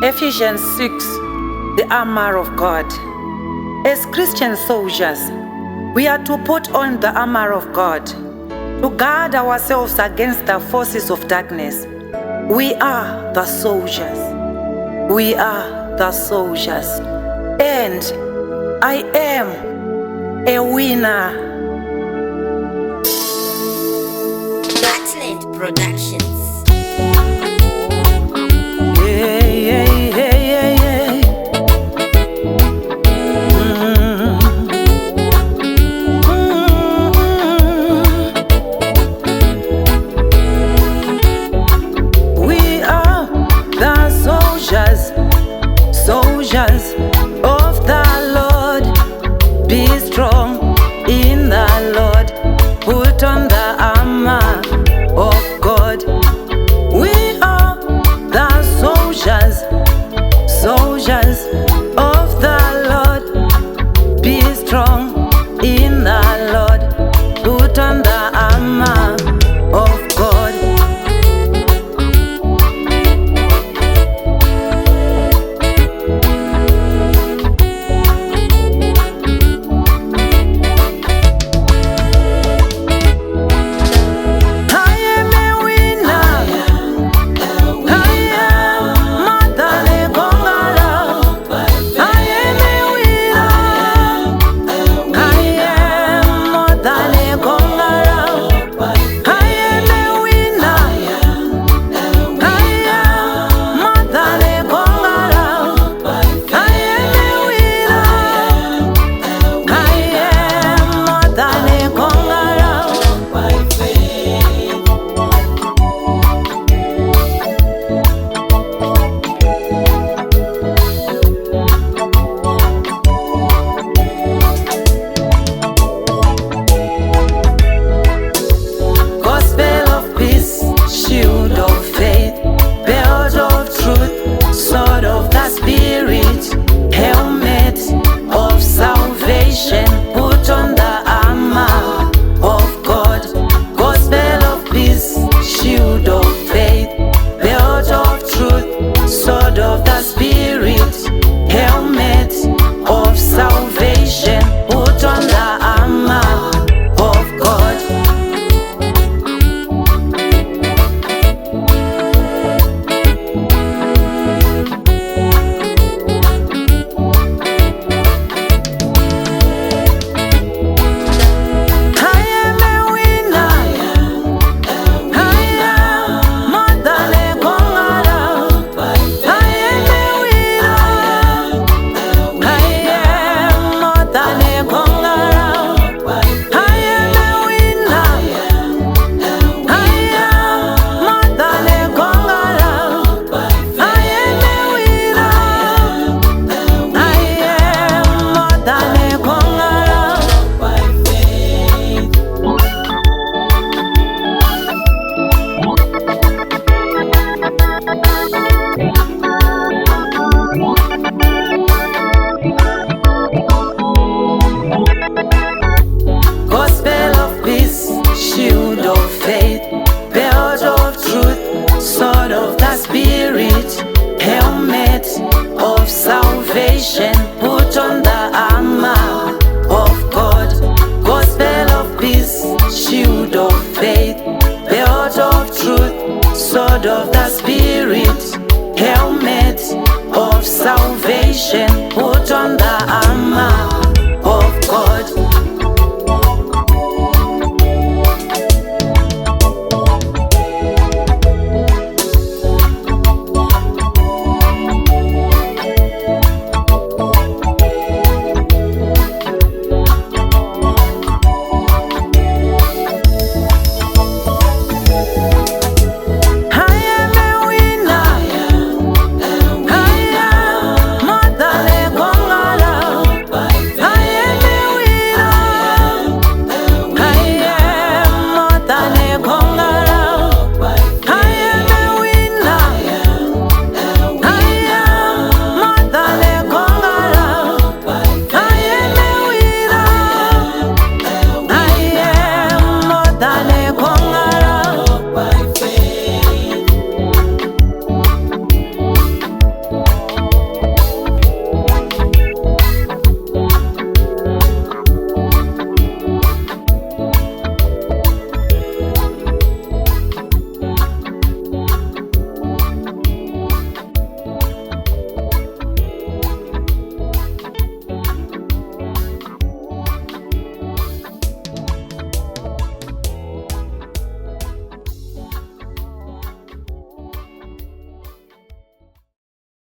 Ephesians 6, the armor of God. As Christian soldiers, we are to put on the armor of God to guard ourselves against the forces of darkness. We are the soldiers. We are the soldiers. And I am a winner. Excellent Productions. Soldiers of the Lord, be strong in the Lord, put on the armor of God. We are the soldiers, soldiers of the Lord, be strong in the Lord, put on the armor of God. Salvation, put on the armor of God. Gospel of peace, shield of faith, belt of truth, sword of the spirit, helmet of salvation.